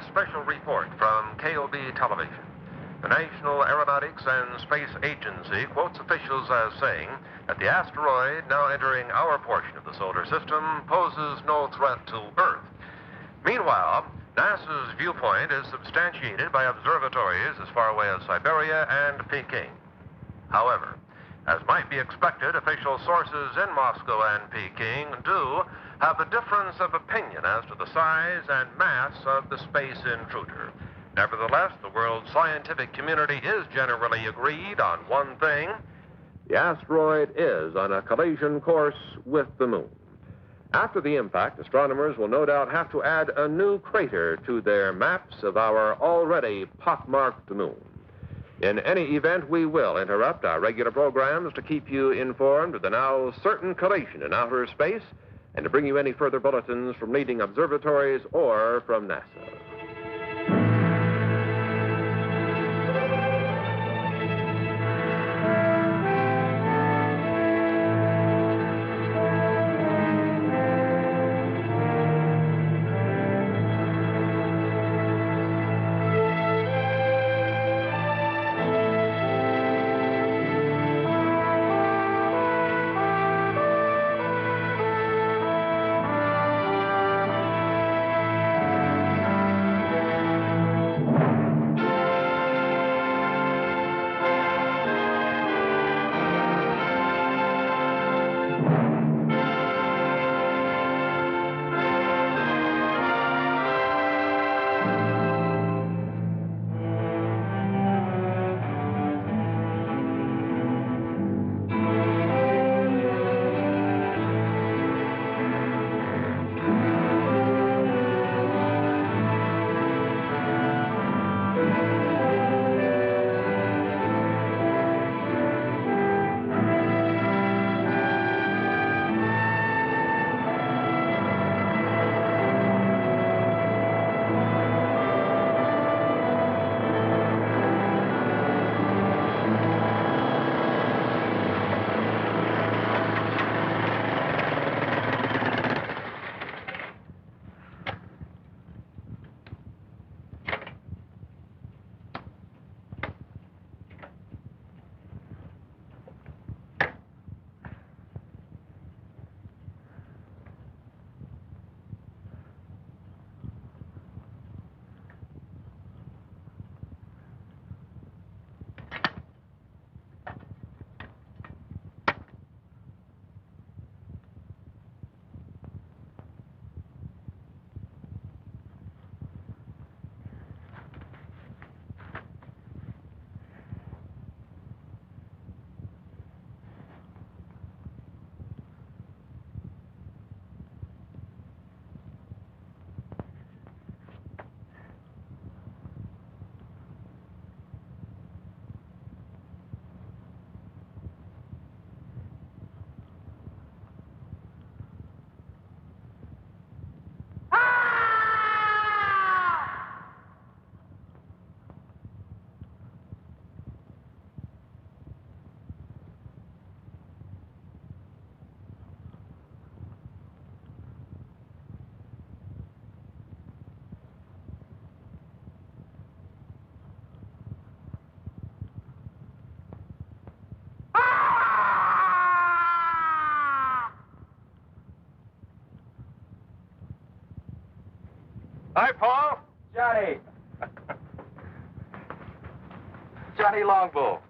this special report from KOB Television. The National Aeronautics and Space Agency quotes officials as saying that the asteroid now entering our portion of the solar system poses no threat to Earth. Meanwhile, NASA's viewpoint is substantiated by observatories as far away as Siberia and Peking. However, as might be expected, official sources in Moscow and Peking do have a difference of opinion as to the size and mass of the space intruder. Nevertheless, the world's scientific community is generally agreed on one thing. The asteroid is on a collision course with the moon. After the impact, astronomers will no doubt have to add a new crater to their maps of our already pockmarked moon. In any event, we will interrupt our regular programs to keep you informed of the now certain collision in outer space and to bring you any further bulletins from leading observatories or from NASA. Hi, Paul. Johnny. Johnny Longbow.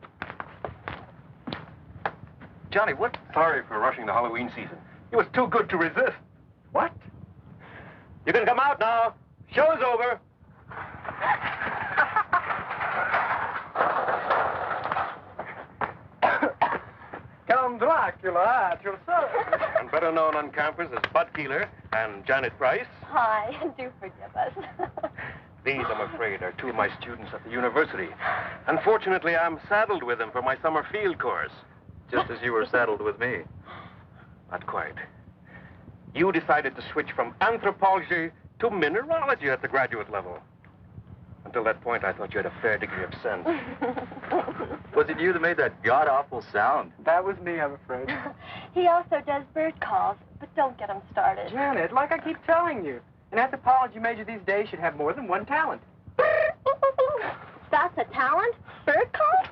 Johnny, what? Sorry for rushing the Halloween season. It was too good to resist. What? You can come out now. Show's over. Count Dracula at your service. And better known on campus as Bud Keeler and Janet Price. Hi, do forgive us. These, I'm afraid, are two of my students at the university. Unfortunately, I'm saddled with them for my summer field course. Just as you were saddled with me. Not quite. You decided to switch from anthropology to mineralogy at the graduate level. Until that point, I thought you had a fair degree of sense. Was it you that made that god-awful sound? That was me, I'm afraid. He also does bird calls, but don't get him started. Janet, like I keep telling you, An anthropology major these days should have more than one talent. That's a talent? Bird call?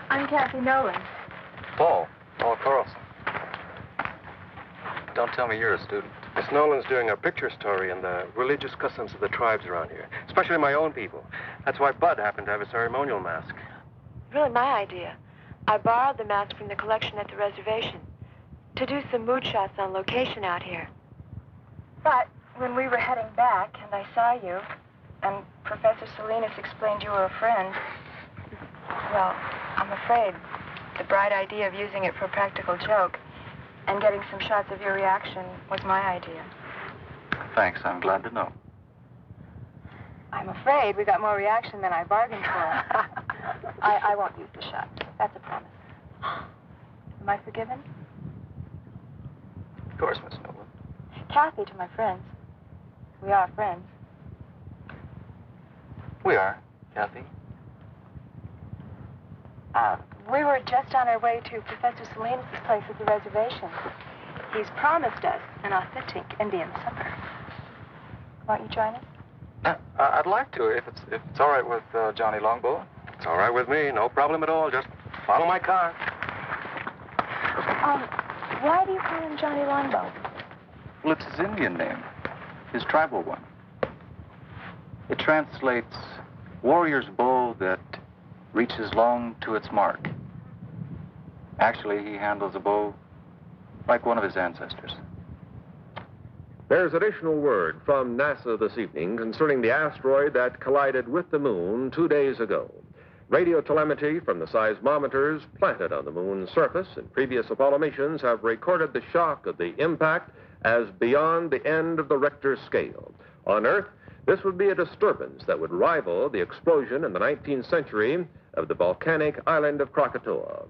I'm Kathy Nolan. Paul Carlson. Don't tell me you're a student. Miss Nolan's doing a picture story on the religious customs of the tribes around here, especially my own people. That's why Bud happened to have a ceremonial mask. Really my idea. I borrowed the mask from the collection at the reservation to do some mood shots on location out here. But when we were heading back and I saw you, and Professor Salinas explained you were a friend, well, I'm afraid the bright idea of using it for a practical joke and getting some shots of your reaction was my idea. Thanks, I'm glad to know. I'm afraid we got more reaction than I bargained for. I won't use the shot. That's a promise. Am I forgiven? Of course, Miss Nolan. Kathy to my friends. We are friends. We are, Kathy. We were just on our way to Professor Salinas' place at the reservation. He's promised us an authentic Indian supper. Won't you join us? I'd like to, if it's all right with Johnny Longbow. It's all right with me, no problem at all. Just follow my car. Why do you call him Johnny Longbow? Well, it's his Indian name, his tribal one. It translates warrior's bow that reaches long to its mark. Actually, he handles a bow like one of his ancestors. There's additional word from NASA this evening concerning the asteroid that collided with the moon 2 days ago. Radio telemetry from the seismometers planted on the moon's surface in previous Apollo missions have recorded the shock of the impact as beyond the end of the Richter scale. On Earth, this would be a disturbance that would rival the explosion in the 19th century of the volcanic island of Krakatoa.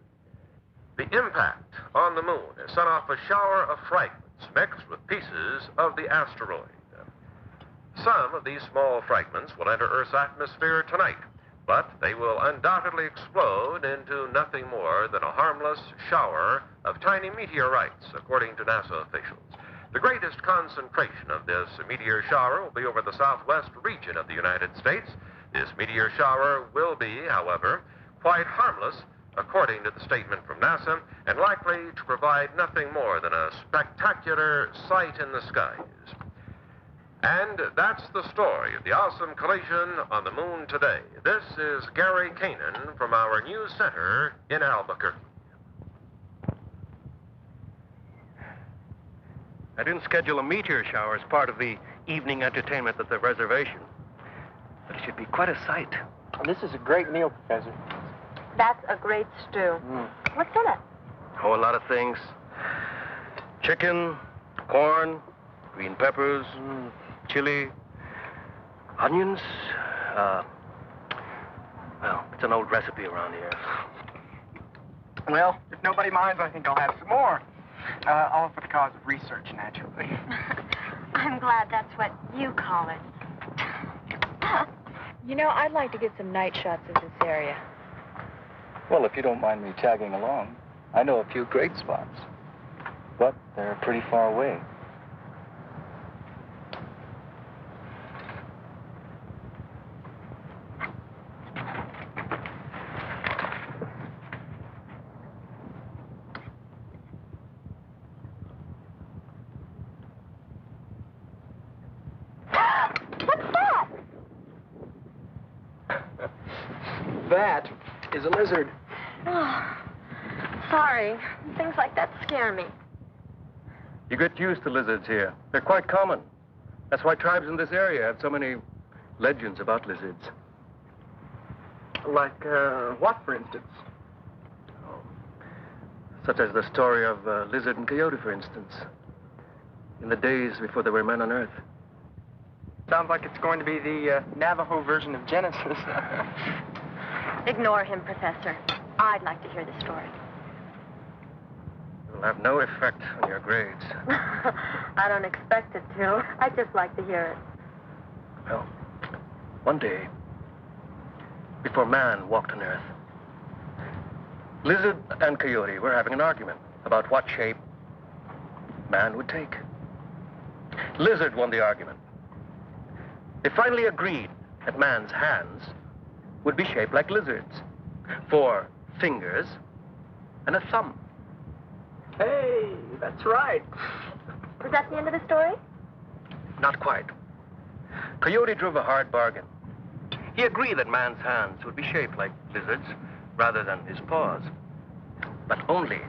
The impact on the moon has sent off a shower of fragments mixed with pieces of the asteroid. Some of these small fragments will enter Earth's atmosphere tonight, but they will undoubtedly explode into nothing more than a harmless shower of tiny meteorites, according to NASA officials. The greatest concentration of this meteor shower will be over the southwest region of the United States. This meteor shower will be, however, quite harmless, according to the statement from NASA, and likely to provide nothing more than a spectacular sight in the skies. And that's the story of the awesome collision on the moon today. This is Gary Kanan from our news center in Albuquerque. I didn't schedule a meteor shower as part of the evening entertainment at the reservation. But it should be quite a sight. This is a great meal, Professor. That's a great stew. What's in it? Oh, a lot of things. Chicken, corn, green peppers, chili, onions. Well, it's an old recipe around here. Well, if nobody minds, I think I'll have some more. All for the cause of research, naturally. I'm glad that's what you call it. You know, I'd like to get some night shots of this area. Well, if you don't mind me tagging along, I know a few great spots. But they're pretty far away. That is a lizard. Oh, sorry. Things like that scare me. You get used to lizards here. They're quite common. That's why tribes in this area have so many legends about lizards. Like, what, for instance? Such as the story of Lizard and Coyote, for instance. In the days before there were men on Earth. Sounds like it's going to be the Navajo version of Genesis. Ignore him, Professor. I'd like to hear the story. It'll have no effect on your grades. I don't expect it to. I'd just like to hear it. Well, one day, before man walked on Earth. Lizard and coyote were having an argument about what shape man would take. Lizard won the argument. They finally agreed that man's hands would be shaped like lizards, 4 fingers and a thumb. Hey, that's right. Was that the end of the story? Not quite. Coyote drove a hard bargain. He agreed that man's hands would be shaped like lizards rather than his paws. But only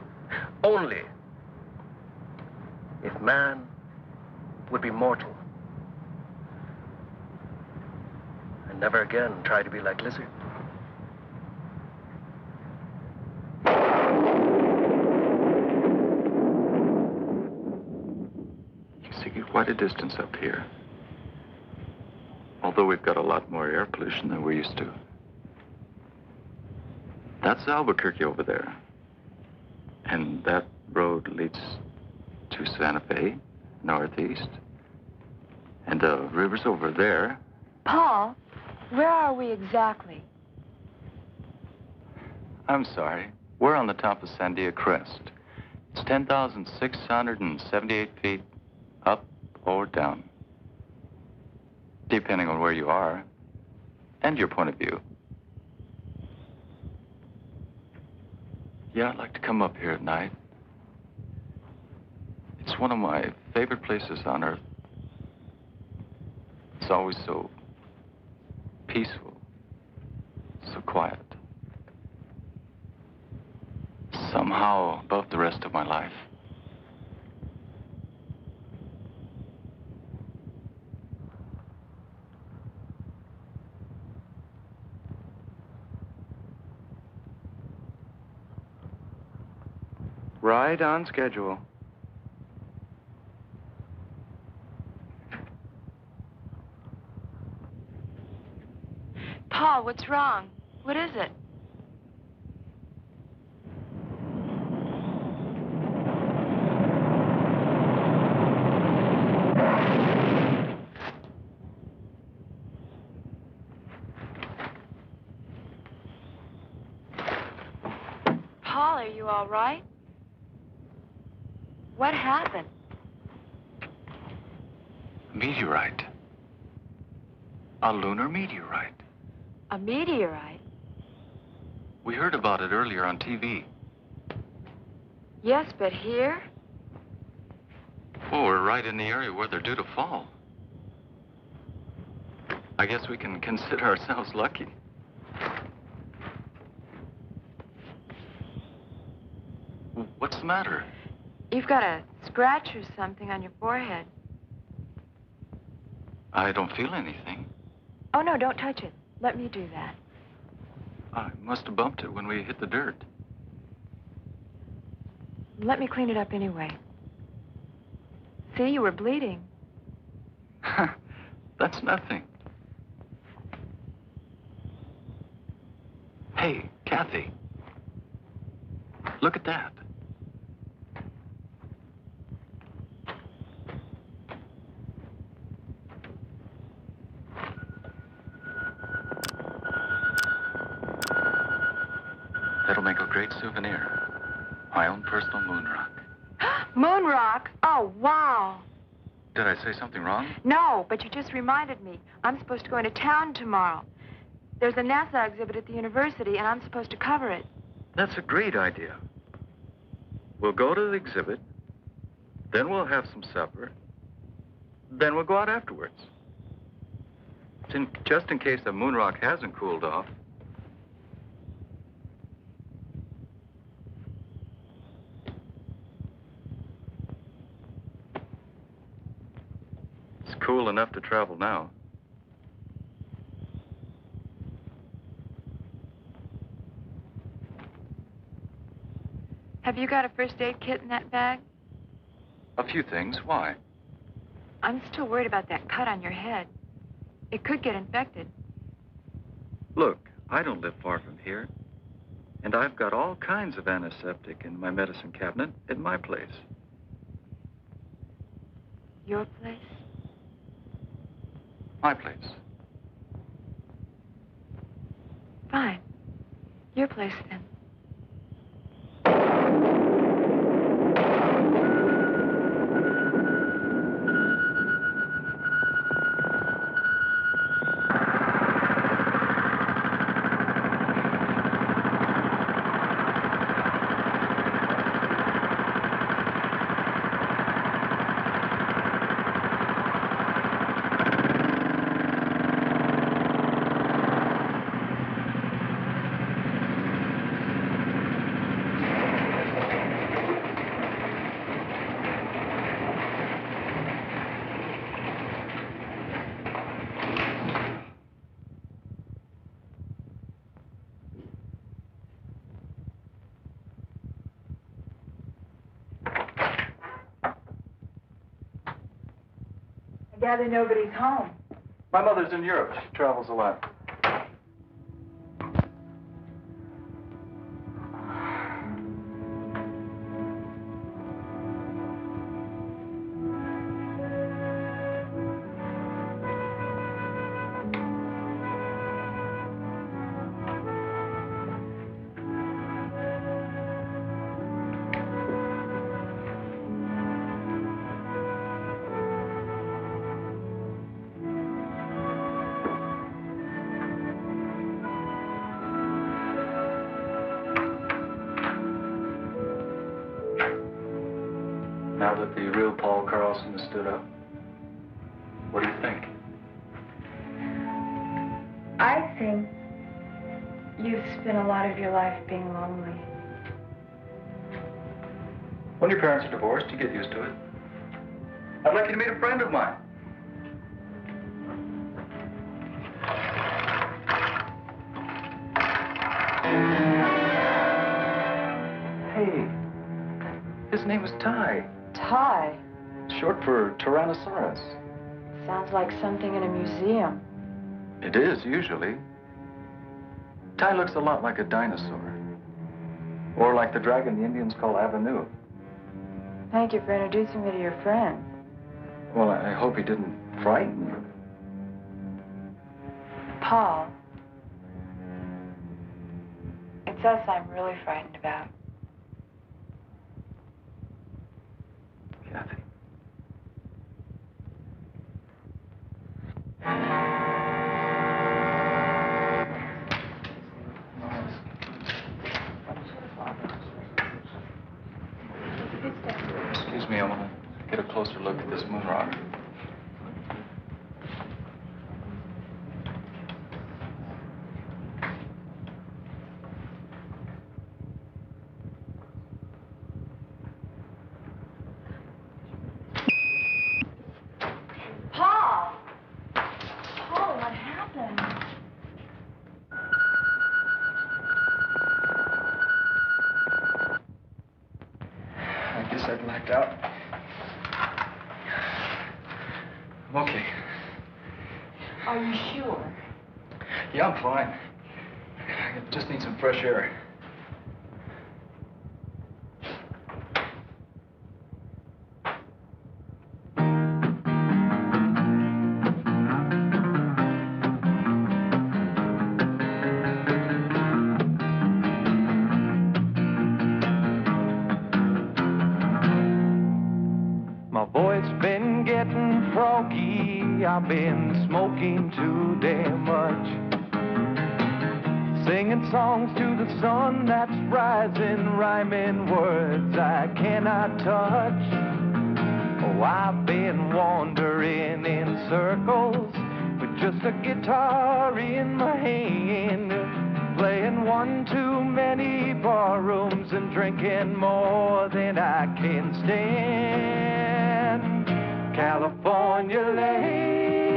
if man would be mortal and never again try to be like lizard. You see quite a distance up here. Although we've got a lot more air pollution than we're used to. That's Albuquerque over there. And that road leads to Santa Fe, northeast. And the river's over there. Paul, where are we exactly? I'm sorry. We're on the top of Sandia Crest. It's 10,678 feet up or down, depending on where you are and your point of view. Yeah, I'd like to come up here at night. It's one of my favorite places on Earth. It's always so peaceful, so quiet. Somehow above the rest of my life. Right on schedule. Paul, what's wrong? What is it? Paul, are you all right? What happened? Meteorite. A lunar meteorite. A meteorite? We heard about it earlier on TV. Yes, but here? Oh, we're right in the area where they're due to fall. I guess we can consider ourselves lucky. What's the matter? You've got a scratch or something on your forehead. I don't feel anything. Oh, no, don't touch it. Let me do that. I must have bumped it when we hit the dirt. Let me clean it up anyway. See, you were bleeding. That's nothing. Hey, Kathy. Look at that. That'll make a great souvenir. My own personal moon rock. Moon rock? Oh, wow. Did I say something wrong? No, but you just reminded me. I'm supposed to go into town tomorrow. There's a NASA exhibit at the university, and I'm supposed to cover it. That's a great idea. We'll go to the exhibit, then we'll have some supper, then we'll go out afterwards. Just in case the moon rock hasn't cooled off. It's cool enough to travel now. Have you got a first aid kit in that bag? A few things. Why? I'm still worried about that cut on your head. It could get infected. Look, I don't live far from here. And I've got all kinds of antiseptic in my medicine cabinet at my place. Your place? My place. Fine. Your place, then. I gather nobody's home. My mother's in Europe. She travels a lot. Now that the real Paul Carlson has stood up, what do you think? I think you've spent a lot of your life being lonely. When your parents are divorced, you get used to it. I'd like you to meet a friend of mine. Hey, his name is Ty. Ty. Short for Tyrannosaurus. Sounds like something in a museum. It is, usually. Ty looks a lot like a dinosaur. Or like the dragon the Indians call Avenue. Thank you for introducing me to your friend. Well, I hope he didn't frighten you. Paul. It's us I'm really frightened about. Kathy. Excuse me, I want to get a closer look at this moon rock. Paul! Paul, what happened? I guess I blacked out. I'm okay. Are you sure? Yeah, I'm fine. I just need some fresh air. My voice been getting froggy, I've been smoking too damn much. Singing songs to the sun that's rising, rhyming words I cannot touch. Oh, I've been wandering in circles with just a guitar in my hand, playing one too many bar rooms and drinking more than I can stand. California lady,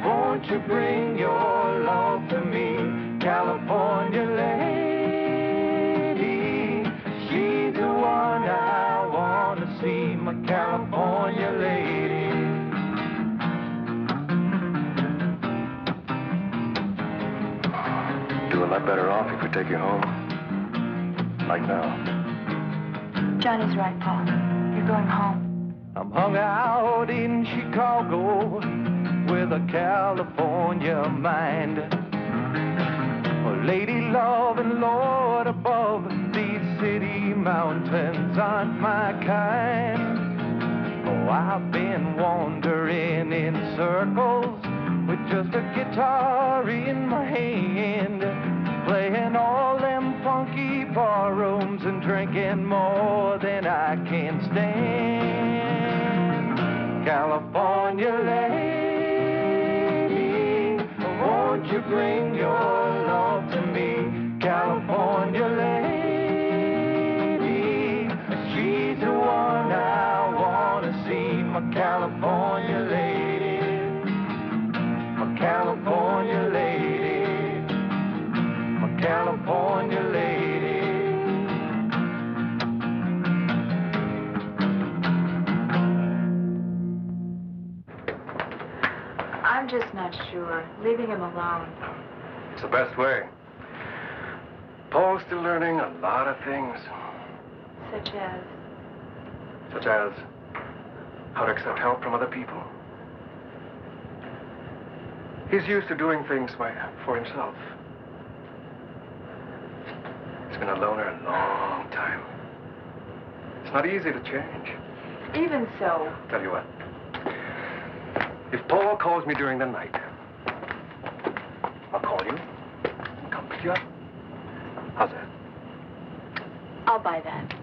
won't you bring your love to me? California lady, she's the one I want to see, my California lady. Do a lot better off if we take you home. Like now. Johnny's right, Paul. You're going home. I'm hung out in Chicago with a California mind. lady love and Lord above, these city mountains aren't my kind. Oh, I've been wandering in circles with just a guitar in my hand, playing all them funky bar rooms and drinking more than I can stand. California lady, won't you bring your love to me? California lady, she's the one I want to see. My California lady, my California lady, my California lady. I'm just not sure. Leaving him alone. It's the best way. Paul's still learning a lot of things. Such as? Such as how to accept help from other people. He's used to doing things for himself. He's been a loner a long time. It's not easy to change. Even so. Tell you what. If Paul calls me during the night, I'll call you and come pick you up. How's that? I'll buy that.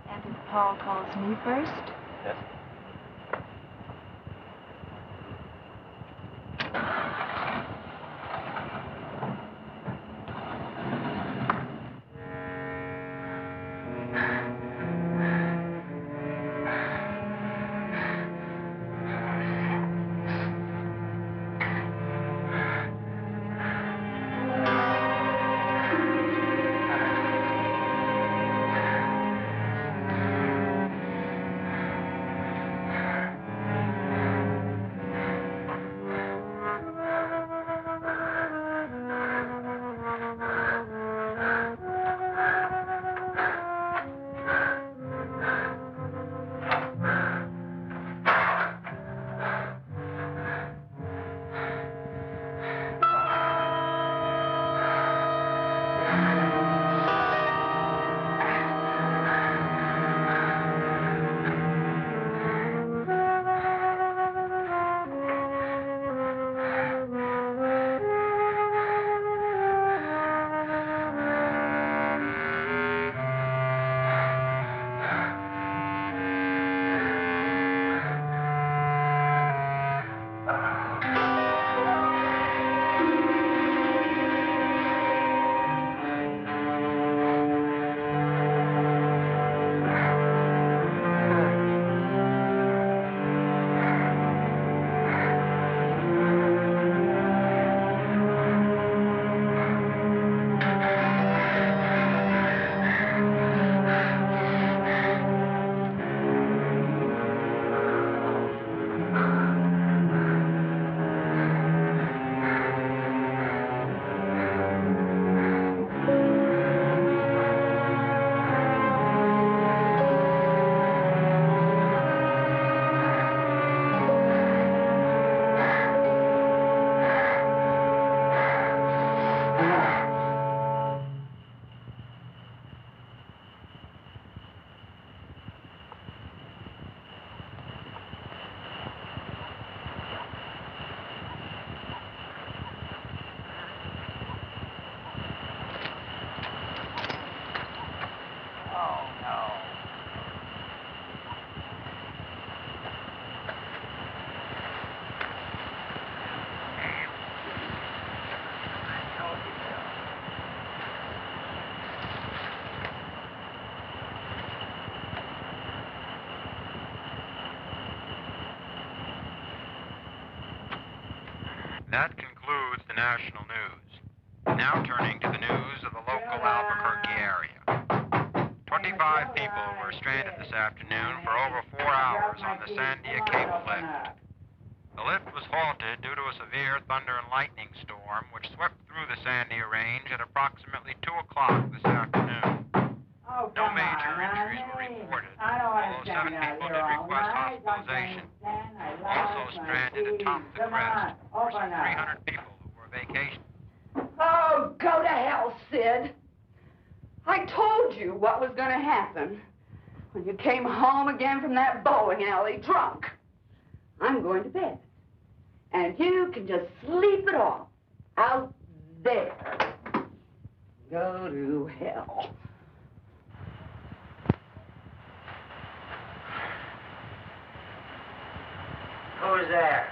And if Paul calls me first? Yes. That concludes the national news. Now turning to the news of the local Albuquerque area. 25 people were stranded this afternoon for over 4 hours on the Sandia Cable lift. The lift was halted due to a severe thunder and lightning storm which swept through the Sandia Range at approximately 2 o'clock this afternoon. Oh, No major injuries were reported, although 7 people did request hospitalization. Also stranded atop the crest were some 300 people who were vacationing. Oh, go to hell, Sid. I told you what was going to happen when you came home again from that bowling alley drunk. I'm going to bed. And you can just sleep it off out there. Go to hell. Who's there?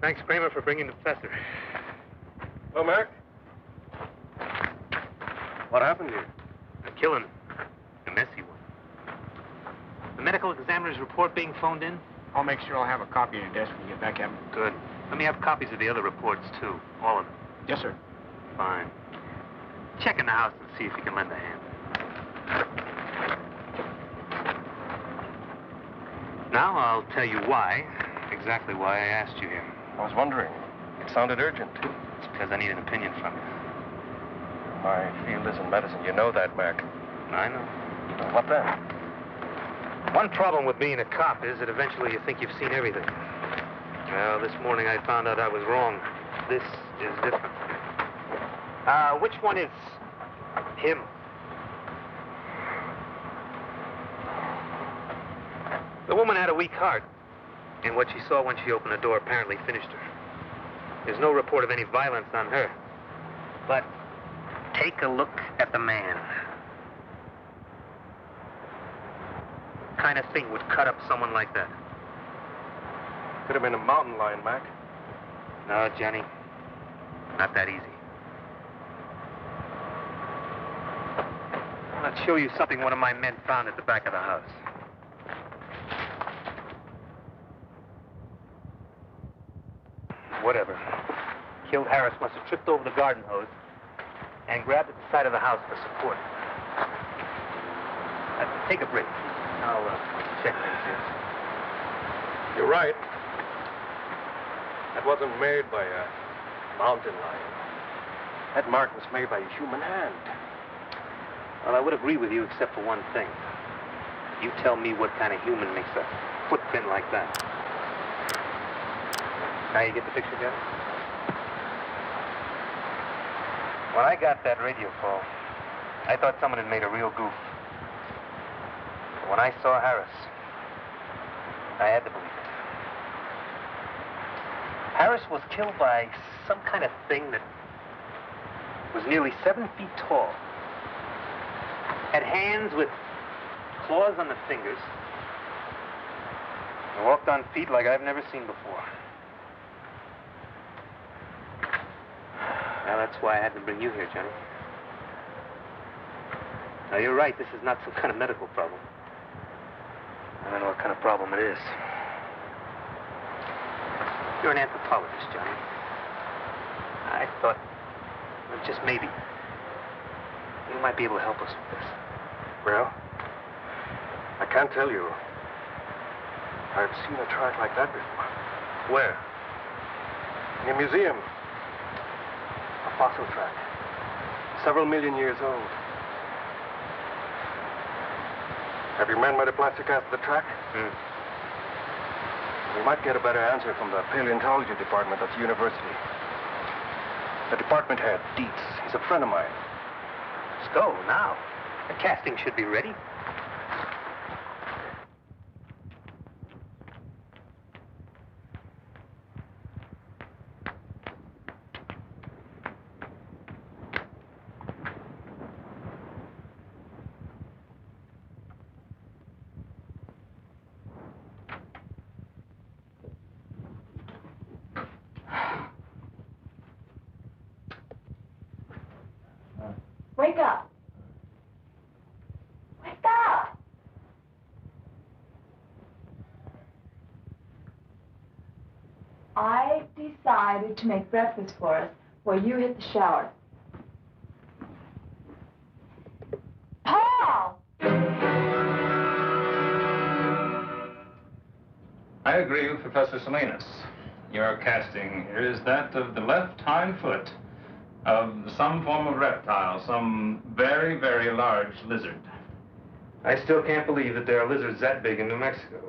Thanks, Kramer, for bringing the professor. Well, Mac? What happened here? A killing. A messy one. The medical examiner's report being phoned in? I'll make sure I'll have a copy on your desk when you get back, Captain. Good. Let me have copies of the other reports, too. All of them. Yes, sir. Fine. Check in the house and see if you can lend a hand. Now I'll tell you why, exactly why I asked you here. I was wondering. It sounded urgent. It's because I need an opinion from you. My field is in medicine. You know that, Mac. I know. Well, what then? One problem with being a cop is that eventually you think you've seen everything. Well, this morning I found out I was wrong. This is different. Which one is him? The woman had a weak heart, and what she saw when she opened the door apparently finished her. There's no report of any violence on her. But take a look at the man. What kind of thing would cut up someone like that? Could have been a mountain lion, Mac. No, Johnny. Not that easy. I'll show you something one of my men found at the back of the house. Whatever. Killed Harris must have tripped over the garden hose and grabbed at the side of the house for support. Take a break. I'll check things here. You're right. That wasn't made by a mountain lion. That mark was made by a human hand. Well, I would agree with you except for one thing. You tell me what kind of human makes a footprint like that. Now you get the picture, Johnny? When I got that radio call, I thought someone had made a real goof. But when I saw Harris, I had to believe it. Harris was killed by some kind of thing that was nearly 7 feet tall. Had hands with claws on the fingers. And walked on feet like I've never seen before. Now, that's why I had to bring you here, Johnny. Now, you're right. This is not some kind of medical problem. I don't know what kind of problem it is. You're an anthropologist, Johnny. I thought, well, just maybe, you might be able to help us with this. Well, I can't tell you. I've seen a track like that before. Where? In a museum. A fossil track. several million years old. Have your men made a plastic cast of the track? We might get a better answer from the paleontology department at the university. The department head, Dietz, he's a friend of mine. Let's go now. The casting should be ready. Wake up. Wake up. I decided to make breakfast for us while you hit the shower. Paul! I agree with Professor Salinas. Your casting here is that of the left hind foot of some form of reptile, some very, very large lizard. I still can't believe that there are lizards that big in New Mexico,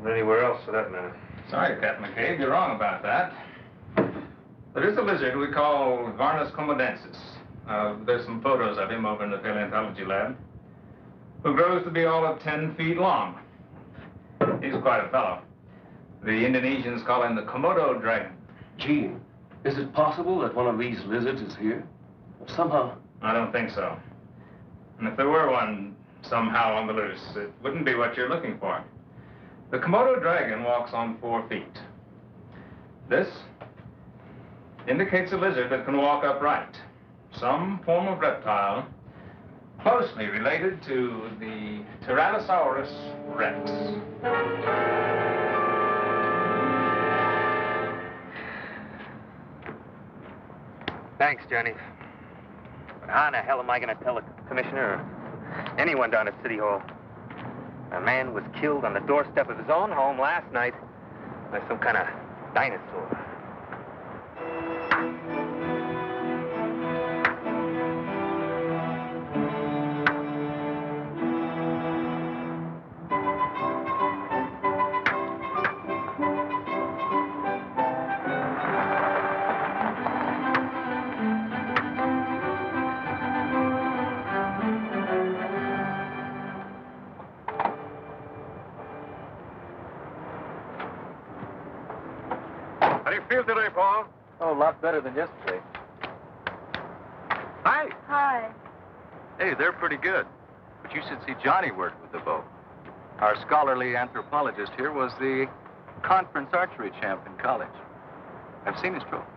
or anywhere else for that matter. Sorry, Captain McCabe, you're wrong about that. There is a lizard we call Varnus comodensis. There's some photos of him over in the paleontology lab, who grows to be all of 10 feet long. He's quite a fellow. The Indonesians call him the Komodo dragon. Gene, is it possible that one of these lizards is here? Somehow. I don't think so. And if there were one somehow on the loose, it wouldn't be what you're looking for. The Komodo dragon walks on 4 feet. This indicates a lizard that can walk upright. Some form of reptile closely related to the Tyrannosaurus rex. Thanks, Johnny. But how in the hell am I going to tell the commissioner or anyone down at City Hall? A man was killed on the doorstep of his own home last night by some kind of dinosaur. How do you feel today, Paul? Oh, a lot better than yesterday. Hi. Hi. Hey, they're pretty good. But you should see Johnny work with the bow. Our scholarly anthropologist here was the conference archery champ in college. I've seen his trophies.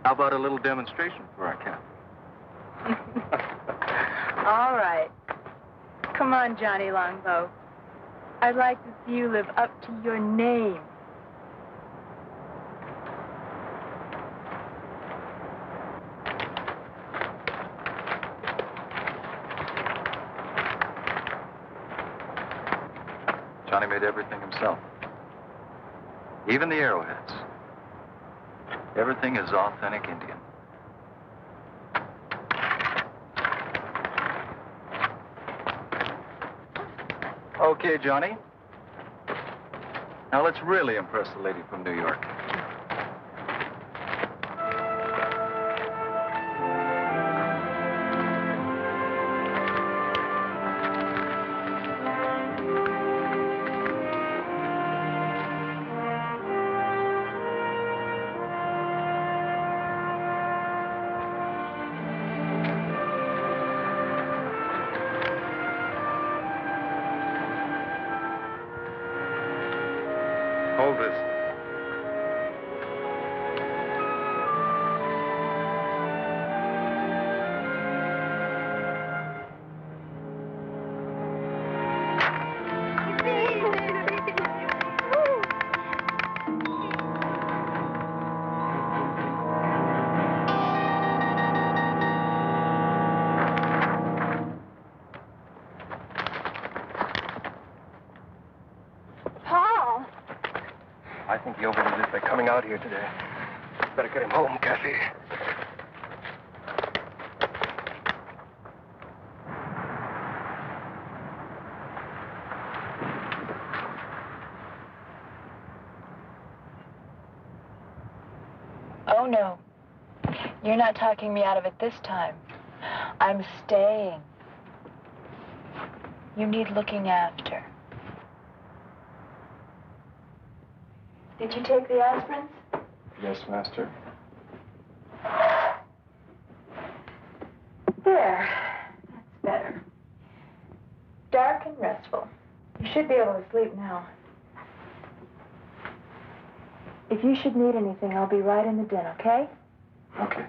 How about a little demonstration for our captain? All right. Come on, Johnny Longbow. I'd like to see you live up to your name. Johnny made everything himself. Even the arrowheads. Everything is authentic Indian. Okay, Johnny. Now let's really impress the lady from New York. Hold this. Paul! I think he overdid it by coming out here today. Better get him home, Kathy. Oh, no. You're not talking me out of it this time. I'm staying. You need looking after. Did you take the aspirins? Yes, Master. There. That's better. Dark and restful. You should be able to sleep now. If you should need anything, I'll be right in the den, okay? Okay.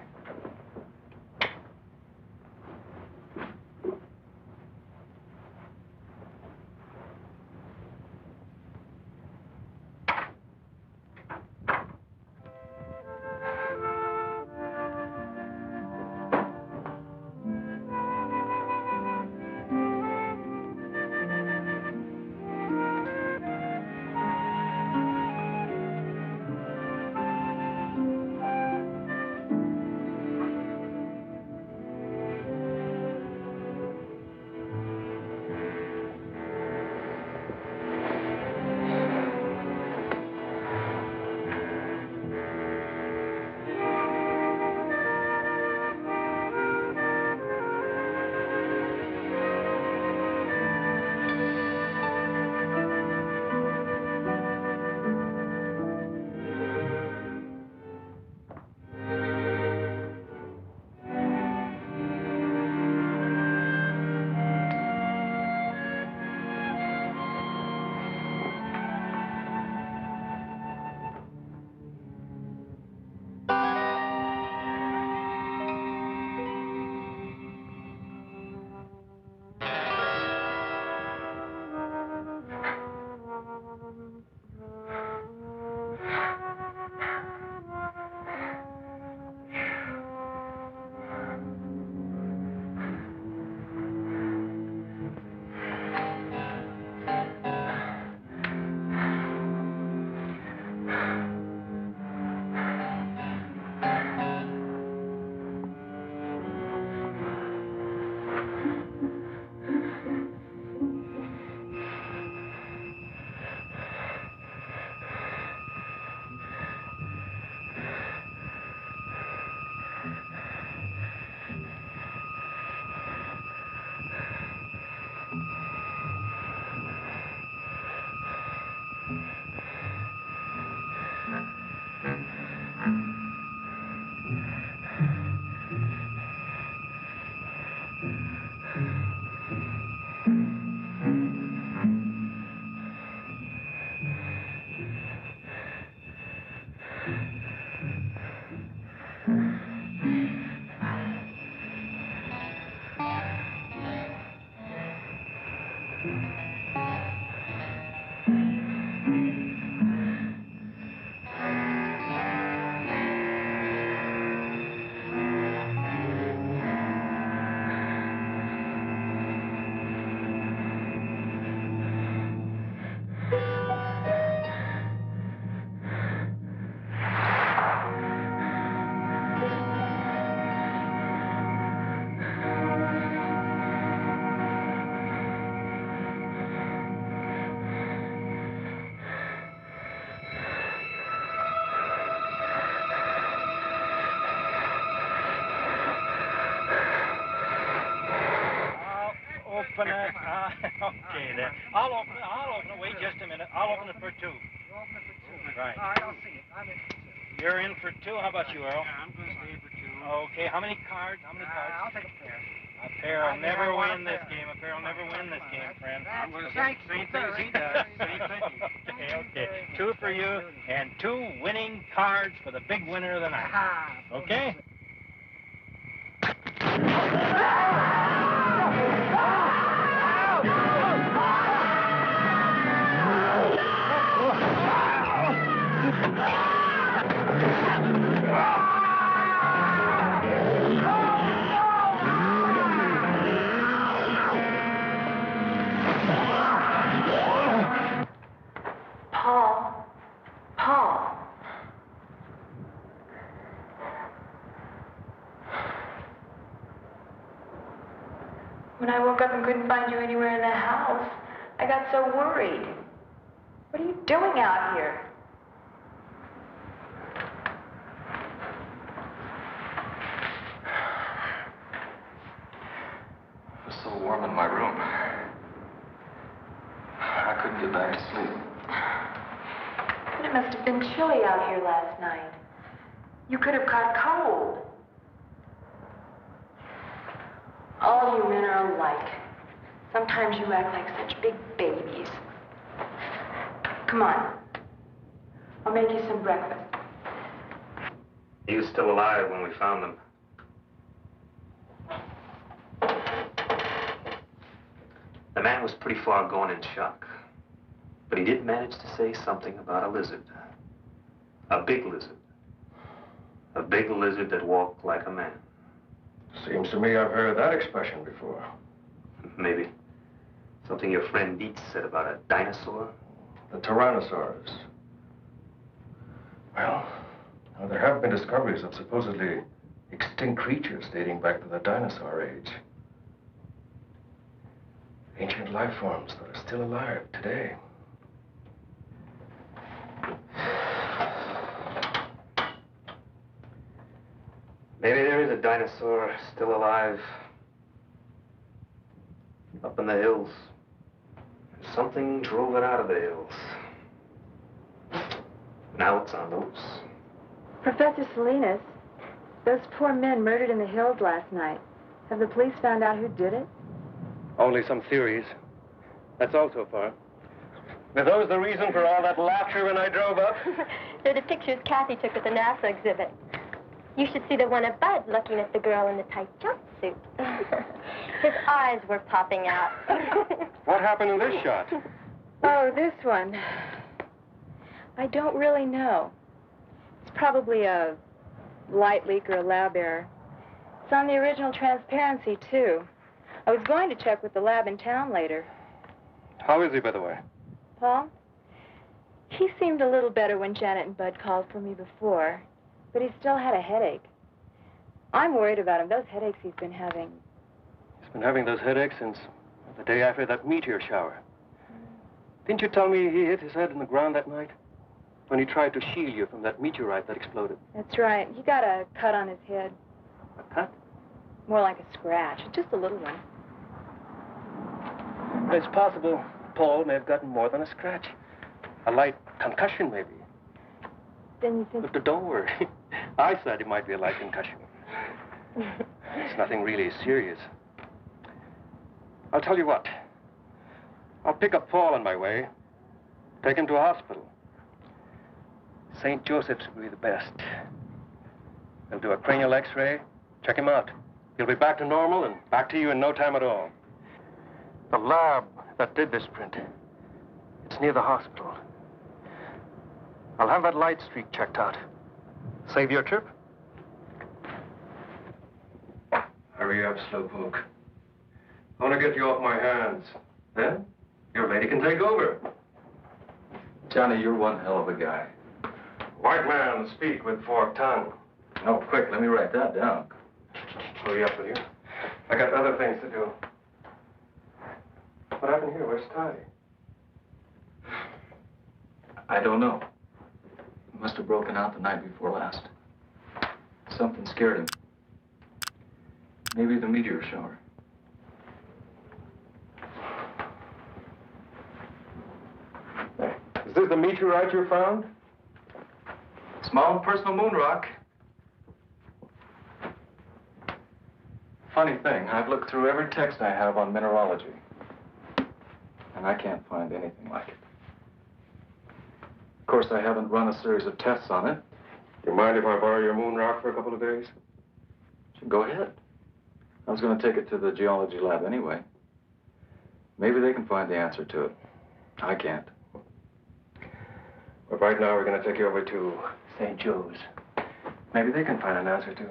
Open it. Okay, then. I'll open it. Wait just a minute. I'll open it for two. You open it for two. Right. All right, I'll see it. I'm in for two. You're in for two. How about you, Earl? Yeah, I'm going to stay for two. Okay. How many cards? I'll take a pair. A pair will never win this game. A pair will never win this game, friend. I'm going to say same thing he does. Same thing. Okay. Two for you and two winning cards for the big winner of the night. Okay? Paul. When I woke up and couldn't find you anywhere in the house, I got so worried. What are you doing out here? so warm in my room. I couldn't get back to sleep. But it must have been chilly out here last night. You could have caught cold. All you men are alike. Sometimes you act like such big babies. Come on. I'll make you some breakfast. He was still alive when we found them. The man was pretty far gone in shock. But he did manage to say something about a lizard. A big lizard. A big lizard that walked like a man. Seems to me I've heard that expression before. Maybe. Something your friend Dietz said about a dinosaur? The Tyrannosaurus. Well, now there have been discoveries of supposedly extinct creatures dating back to the dinosaur age. Ancient life forms that are still alive today. Maybe there is a dinosaur still alive. Up in the hills. Something drove it out of the hills. Now it's on the loose. Professor Salinas, those poor men murdered in the hills last night. Have the police found out who did it? Only some theories. That's all so far. Were those the reason for all that laughter when I drove up? They're the pictures Kathy took at the NASA exhibit. You should see the one of Bud looking at the girl in the tight jumpsuit. His eyes were popping out. What happened in this shot? Oh, this one. I don't really know. It's probably a light leak or a lab error. It's on the original transparency, too. I was going to check with the lab in town later. How is he, by the way? Paul? He seemed a little better when Janet and Bud called for me before, but he still had a headache. I'm worried about him. Those headaches he's been having. He's been having those headaches since the day after that meteor shower. Didn't you tell me he hit his head in the ground that night? When he tried to shield you from that meteorite that exploded. That's right. He got a cut on his head. A cut? More like a scratch. Just a little one. It's possible Paul may have gotten more than a scratch. A light concussion, maybe. Then you think... But don't worry. I said it might be a light concussion. It's nothing really serious. I'll tell you what. I'll pick up Paul on my way. Take him to a hospital. St. Joseph's will be the best. They'll do a cranial x-ray, check him out. He'll be back to normal and back to you in no time at all. The lab that did this print, it's near the hospital. I'll have that light streak checked out. Save your trip? Hurry up, Slowpoke. I want to get you off my hands. Then, your lady can take over. Johnny, you're one hell of a guy. White man, speak with forked tongue. Oh, quick, let me write that down. Hurry up with you. I got other things to do. What happened here? Where's Ty? I don't know. He must have broken out the night before last. Something scared him. Maybe the meteor shower. Is this the meteorite you found? Small personal moon rock. Funny thing, I've looked through every text I have on mineralogy, and I can't find anything like it. Of course, I haven't run a series of tests on it. You mind if I borrow your moon rock for a couple of days? Go ahead. I was going to take it to the geology lab anyway. Maybe they can find the answer to it. I can't. But right now, we're going to take you over to St. Joe's. Maybe they can find an answer to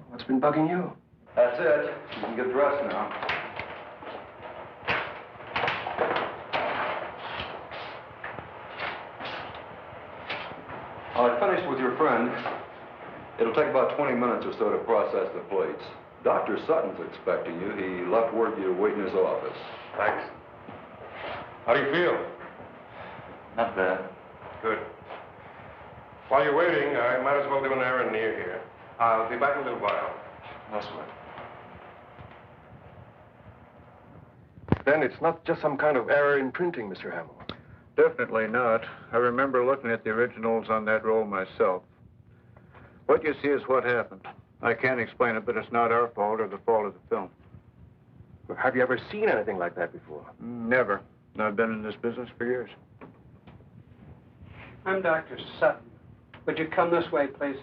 what's been bugging you. That's it. You can get dressed now. I finished with your friend. It'll take about 20 minutes or so to process the plates. Dr. Sutton's expecting you. He left word you wait in his office. Thanks. How do you feel? Not bad. Good. While you're waiting, I might as well do an errand near here. I'll be back in a little while. No sweat. Then it's not just some kind of error in printing, Mr. Hamill. Definitely not. I remember looking at the originals on that roll myself. What you see is what happened. I can't explain it, but it's not our fault or the fault of the film. Have you ever seen anything like that before? Never. I've been in this business for years. I'm Dr. Sutton. Would you come this way, please?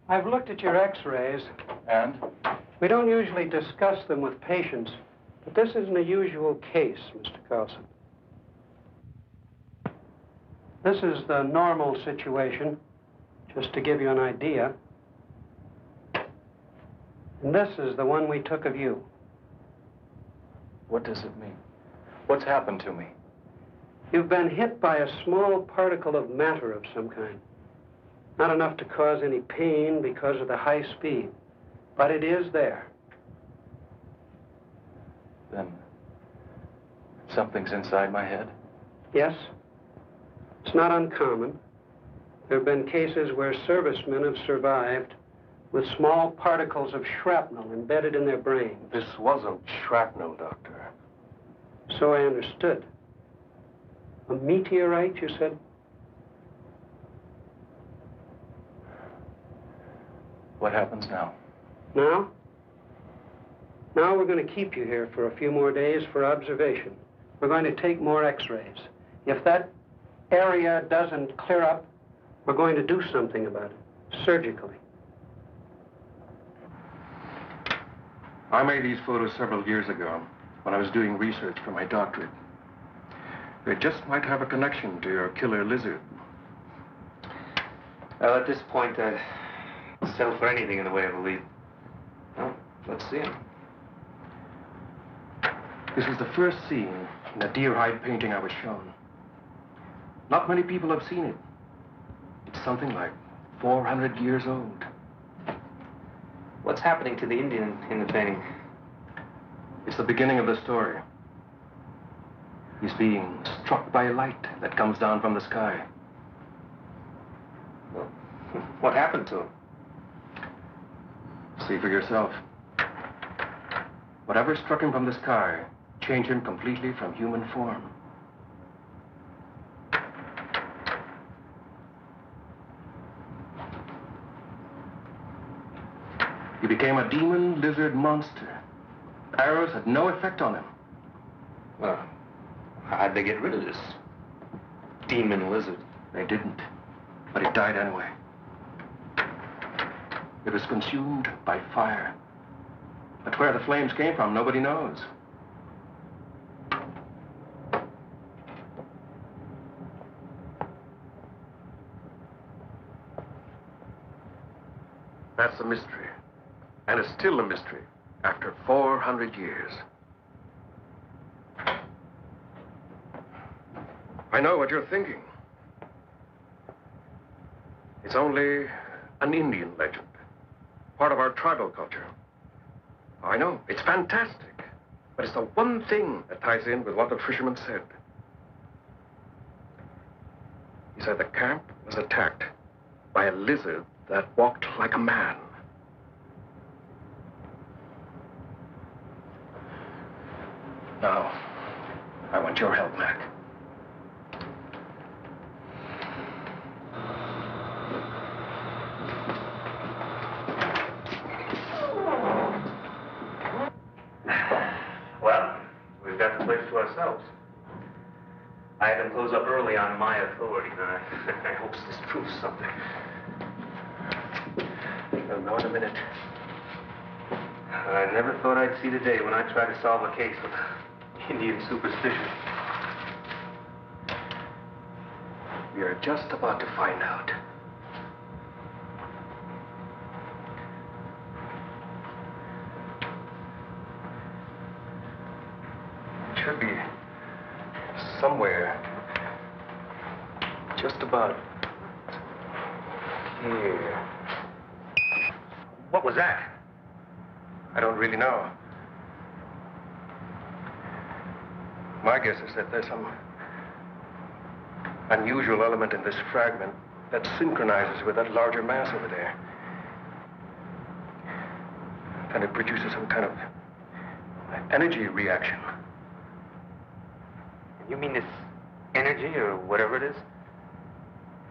I've looked at your x-rays. And? We don't usually discuss them with patients, but this isn't a usual case, Mr. Carlson. This is the normal situation, just to give you an idea. And this is the one we took of you. What does it mean? What's happened to me? You've been hit by a small particle of matter of some kind. Not enough to cause any pain because of the high speed, but it is there. Then something's inside my head? Yes. It's not uncommon. There have been cases where servicemen have survived with small particles of shrapnel embedded in their brain. This wasn't shrapnel, Doctor. So I understood. A meteorite, you said? What happens now? Now? Now we're going to keep you here for a few more days for observation. We're going to take more x-rays. If that area doesn't clear up, we're going to do something about it, surgically. I made these photos several years ago when I was doing research for my doctorate. They just might have a connection to your killer lizard. Well, at this point, I'd settle for anything in the way of a lead. Well, let's see him. This is the first scene in the deer hide painting I was shown. Not many people have seen it. It's something like 400 years old. What's happening to the Indian in the painting? It's the beginning of the story. He's being struck by light that comes down from the sky. Well, what happened to him? See for yourself. Whatever struck him from the sky changed him completely from human form. He became a demon lizard monster. Arrows had no effect on him. Well, how'd they get rid of this demon lizard? They didn't, but it died anyway. It was consumed by fire. But where the flames came from, nobody knows. That's the mystery. And it's still a mystery after 400 years. I know what you're thinking. It's only an Indian legend, part of our tribal culture. I know, it's fantastic, but it's the one thing that ties in with what the fisherman said. He said the camp was attacked by a lizard that walked like a man. Now, I want your help, Mac. Well, we've got the place to ourselves. I had them close up early on my authority, and I hope this proves something. You'll know in a minute. I never thought I'd see the day when I tried to solve a case with Indian superstition. We are just about to find out. It should be somewhere just about here. What was that? I don't really know. My guess is that there's some unusual element in this fragment that synchronizes with that larger mass over there. And it produces some kind of energy reaction. You mean this energy or whatever it is?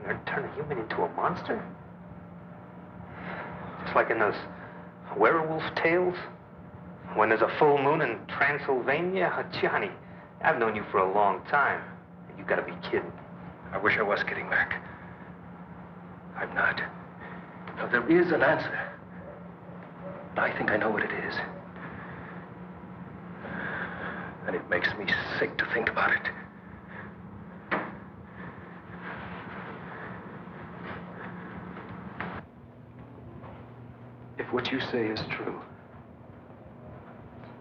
They're turning a human into a monster? Just like in those werewolf tales? When there's a full moon in Transylvania? Johnny, I've known you for a long time. You gotta be kidding. I wish I was kidding, Mac. I'm not. Now, there is an answer. But I think I know what it is. And it makes me sick to think about it. If what you say is true,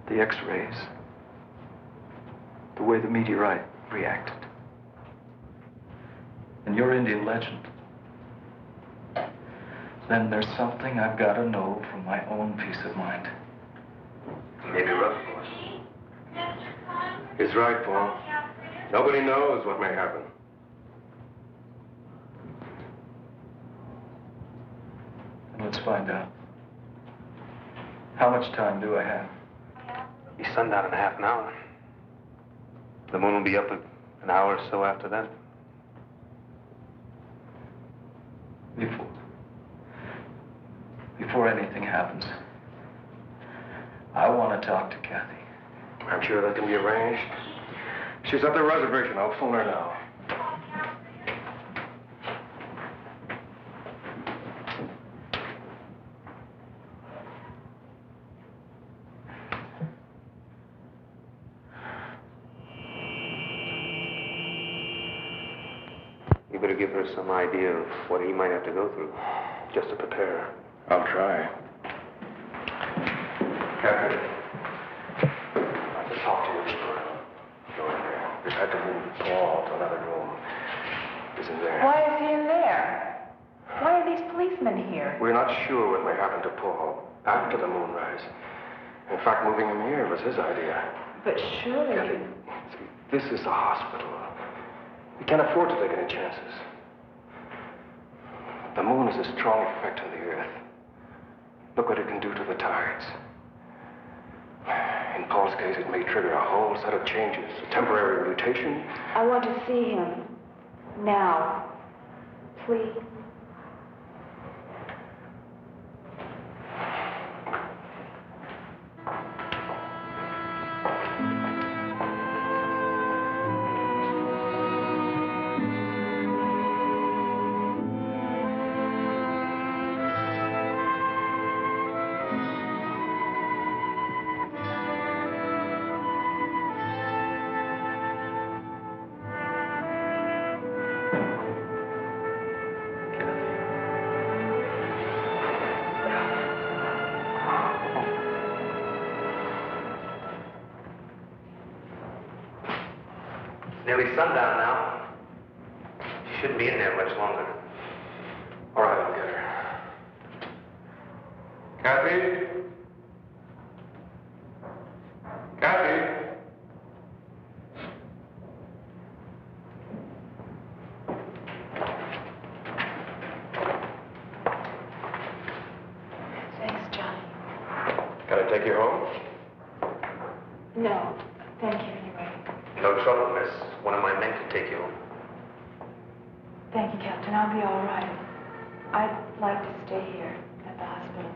the X-rays, the way the meteorite reacted, and your Indian legend, then there's something I've got to know for my own peace of mind. Maybe rough, boy. He's right, Paul. Nobody knows what may happen. Let's find out. How much time do I have? Be sundown in half an hour. The moon will be up an hour or so after that. Before anything happens, I want to talk to Kathy. I'm sure that can be arranged. She's at the reservation. I'll phone her now. You better give her some idea of what he might have to go through, just to prepare her. I'll try. Captain, I can talk to you before go in there. We've had to move Paul to another room. Isn't there? Why is he in there? Why are these policemen here? We're not sure what may happen to Paul after the moonrise. In fact, moving him here was his idea. But surely... Kathy, see, this is a hospital. We can't afford to take any chances. The moon is a strong effect on the Earth. Look what it can do to the tides. In Paul's case, it may trigger a whole set of changes, a temporary mutation. I want to see him. Now. Please. Nearly sundown now. She shouldn't be in there much longer. All right, I'll get her. Kathy? Kathy? Thanks, Johnny. Can I take you home? No, thank you anyway. No trouble, miss. One of my men can take you home. Thank you, Captain. I'll be all right. I'd like to stay here at the hospital.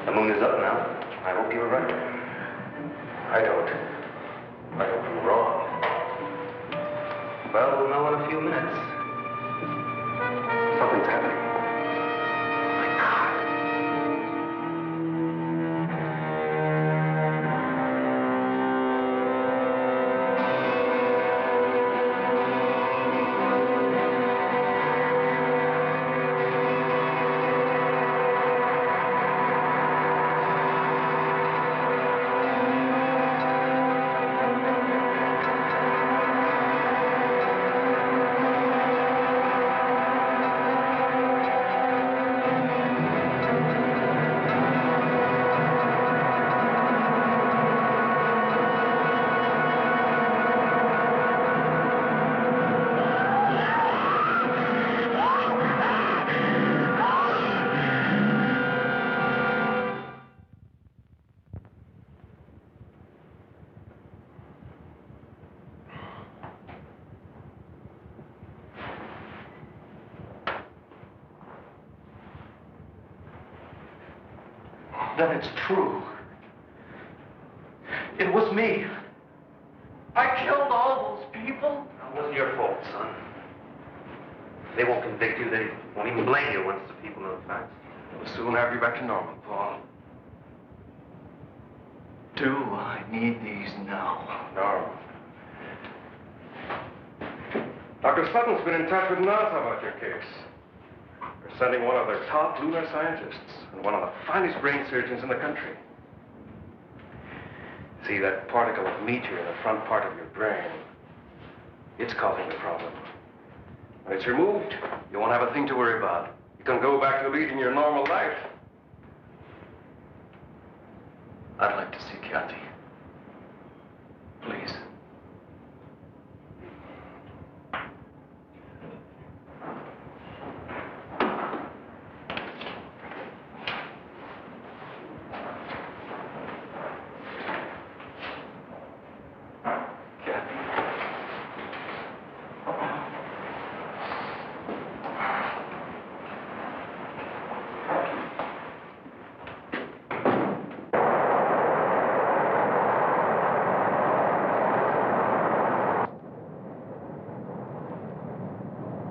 The moon is up now. I hope you were right. I don't. I hope I'm wrong. Well, we'll know in a few minutes. Something's happening. Then it's true. It was me. I killed all those people. It wasn't your fault, son. They won't convict you. They won't even blame you once the people know the facts. We'll soon have you back to normal, Paul. Do I need these now? No. Dr. Sutton's been in touch with NASA about your case. They're sending one of their top lunar scientists and one of the finest brain surgeons in the country. See, that particle of meteor in the front part of your brain, it's causing the problem. When it's removed, you won't have a thing to worry about. You can go back to leading your normal life. I'd like to see Kathy. Please.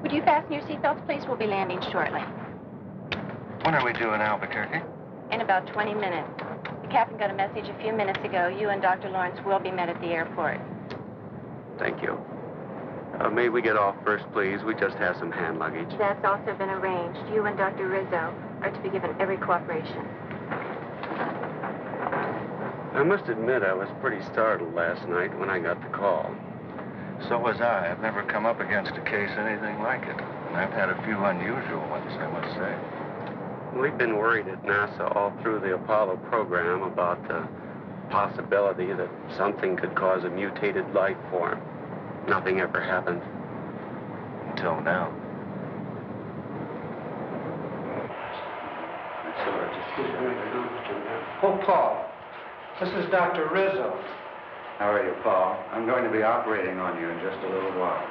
Would you fasten your seatbelts, please? We'll be landing shortly. When are we due in Albuquerque? In about 20 minutes. The captain got a message a few minutes ago. You and Dr. Lawrence will be met at the airport. Thank you. May we get off first, please? We just have some hand luggage. That's also been arranged. You and Dr. Rizzo are to be given every cooperation. I must admit I was pretty startled last night when I got the call. So was I. I've never come up against a case anything like it. And I've had a few unusual ones, I must say. We've been worried at NASA all through the Apollo program about the possibility that something could cause a mutated life form. Nothing ever happened. Until now. Oh, Paul, this is Dr. Rizzo. How are you, Paul? I'm going to be operating on you in just a little while.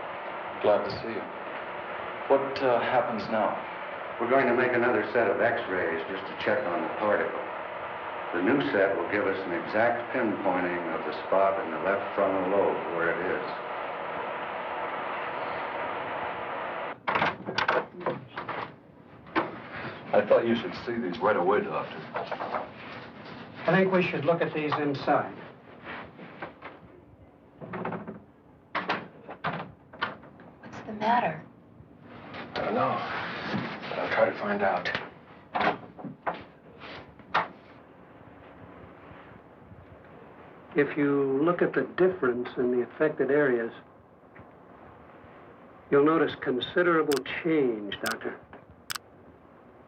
Glad to see you. What happens now? We're going to make another set of x-rays just to check on the particle. The new set will give us an exact pinpointing of the spot in the left frontal lobe where it is. I thought you should see these right away, Doctor. I think we should look at these inside. What's the matter? I don't know, but I'll try to find out. If you look at the difference in the affected areas, you'll notice considerable change, Doctor.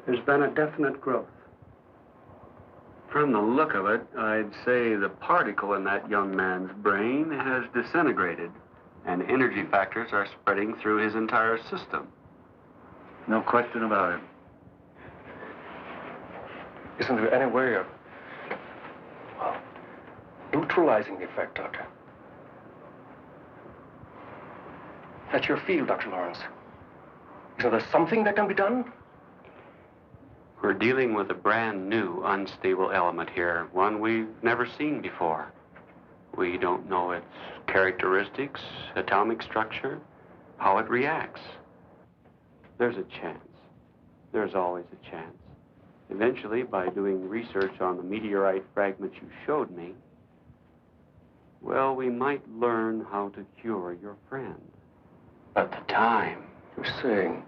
There's been a definite growth. From the look of it, I'd say the particle in that young man's brain has disintegrated, and energy factors are spreading through his entire system. No question about it. Isn't there any way of, well, neutralizing the effect, Doctor? That's your field, Dr. Lawrence. Isn't there something that can be done? We're dealing with a brand new unstable element here, one we've never seen before. We don't know its characteristics, atomic structure, how it reacts. There's a chance. There's always a chance. Eventually, by doing research on the meteorite fragment you showed me, well, we might learn how to cure your friend. But the time... You're saying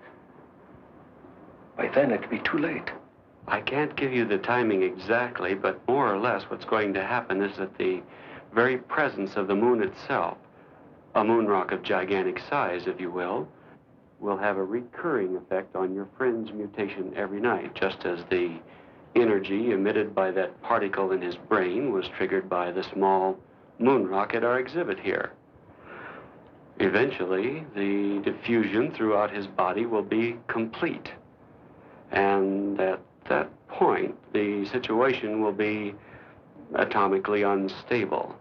by then it'd be too late. I can't give you the timing exactly, but more or less what's going to happen is that the very presence of the moon itself, a moon rock of gigantic size, if you will have a recurring effect on your friend's mutation every night, just as the energy emitted by that particle in his brain was triggered by the small moon rock at our exhibit here. Eventually, the diffusion throughout his body will be complete. And at that point, the situation will be atomically unstable.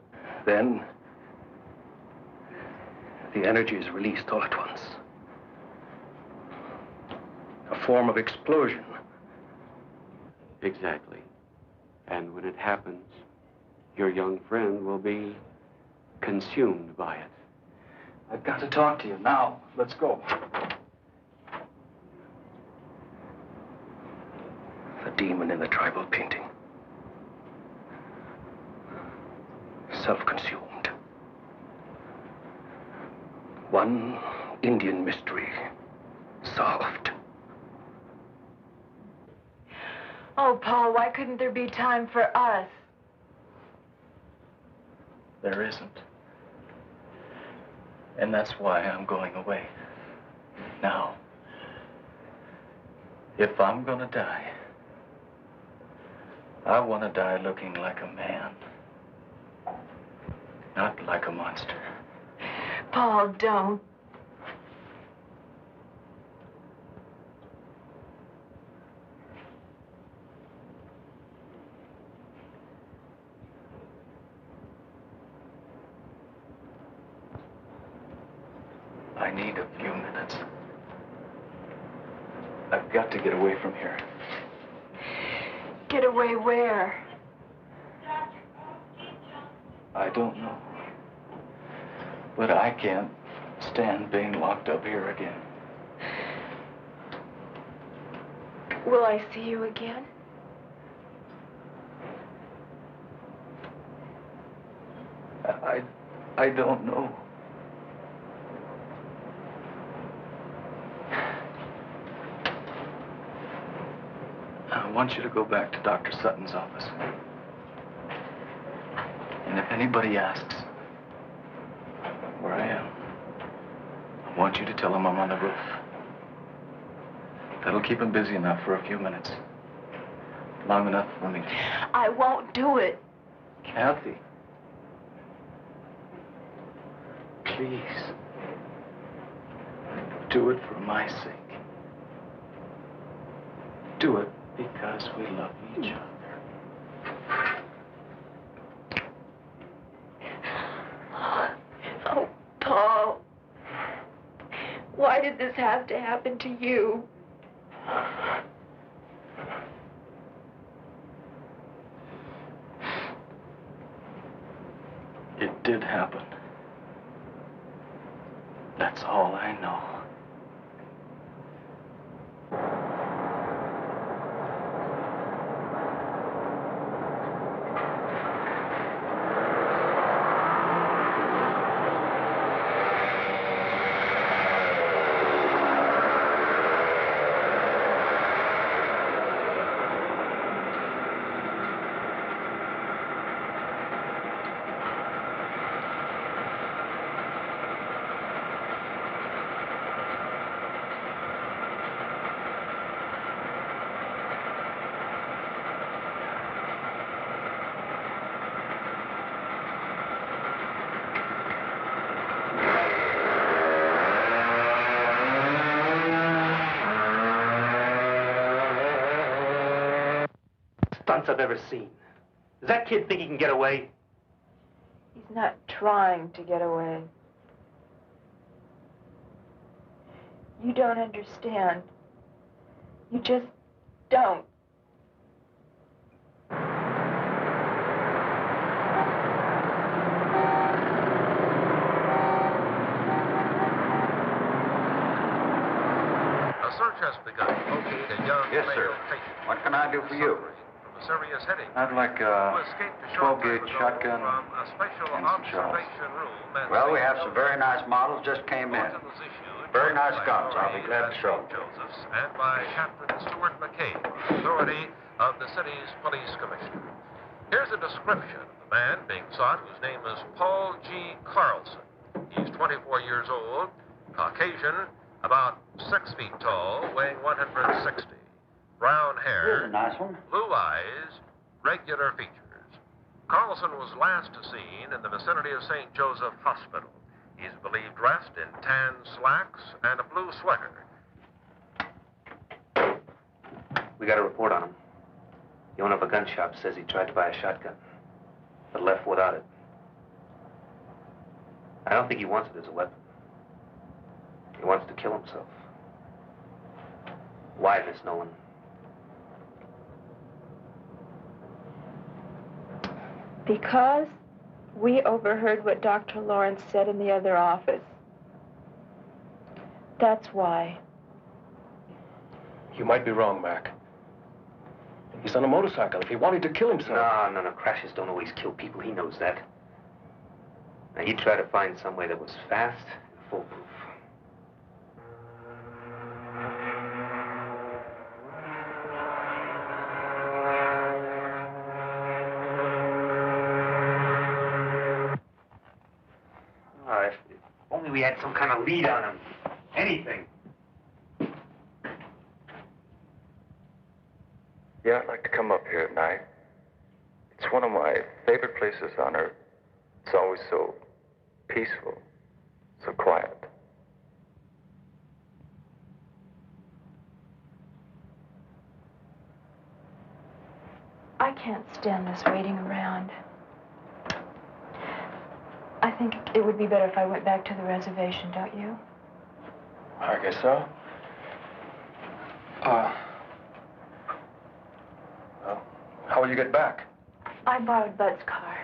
Then, the energy is released all at once. A form of explosion. Exactly. And when it happens, your young friend will be consumed by it. I've got to talk to you now. Let's go. The demon in the tribal painting. Self-consumed. One Indian mystery solved. Oh, Paul, why couldn't there be time for us? There isn't. And that's why I'm going away. Now, if I'm gonna die, I want to die looking like a man, not like a monster. Paul, don't. I need a few minutes. I've got to get away from here. Get away where? I don't know. But I can't stand being locked up here again. Will I see you again? I don't know. I want you to go back to Dr. Sutton's office. And if anybody asks where I am, I want you to tell them I'm on the roof. That'll keep him busy enough for a few minutes. Long enough for me. I won't do it. Kathy. Please. Do it for my sake. Do it because we love each other. Oh, Paul. Why did this have to happen to you? It did happen. That's all I know. Stunts I've ever seen. Does that kid think he can get away? He's not trying to get away. You don't understand. You just don't. A search has begun to locate a young Yes, male sir. patient. What can I do for you? From a serious headache. I'd like Who a escaped a short 12-gauge time ago shotgun from a special and some shells. observation room at Well, we St. have some very nice models just came in. Bulletin was issued Very nice by guns. I'll be authorities glad at to show St. them. Joseph's and by Captain Stuart McCabe, authority of the city's police commissioner. Here's a description of the man being sought, whose name is Paul G. Carlson. He's 24 years old, Caucasian, about 6 feet tall, weighing 160. Brown hair, Here's a nice one. blue eyes, regular features. Carlson was last seen in the vicinity of St. Joseph Hospital. He's believed dressed in tan slacks and a blue sweater. We got a report on him. The owner of a gun shop says he tried to buy a shotgun, but left without it. I don't think he wants it as a weapon. He wants to kill himself. Why, Miss Nolan? Because we overheard what Dr. Lawrence said in the other office. That's why. You might be wrong, Mac. He's on a motorcycle. If he wanted to kill himself... No. Crashes don't always kill people. He knows that. Now, you try to find some way that was fast and foolproof. If only we had some kind of lead on him. Anything. Yeah, I'd like to come up here at night. It's one of my favorite places on Earth. It's always so peaceful, so quiet. I can't stand this waiting around. I think it would be better if I went back to the reservation, don't you? I guess so. Well, how will you get back? I borrowed Bud's car.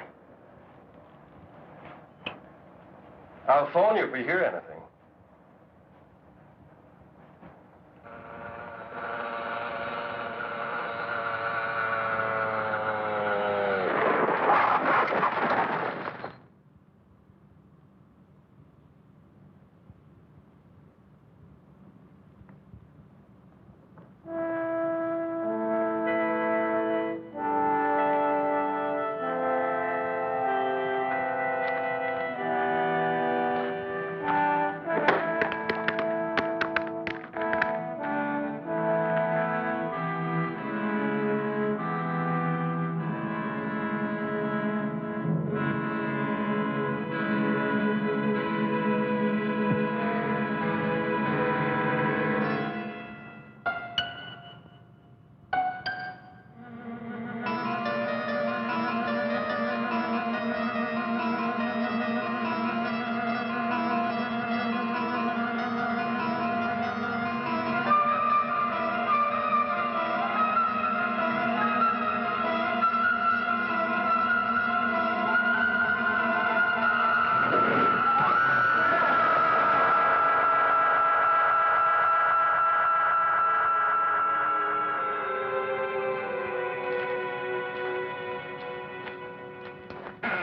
I'll phone you if we hear anything.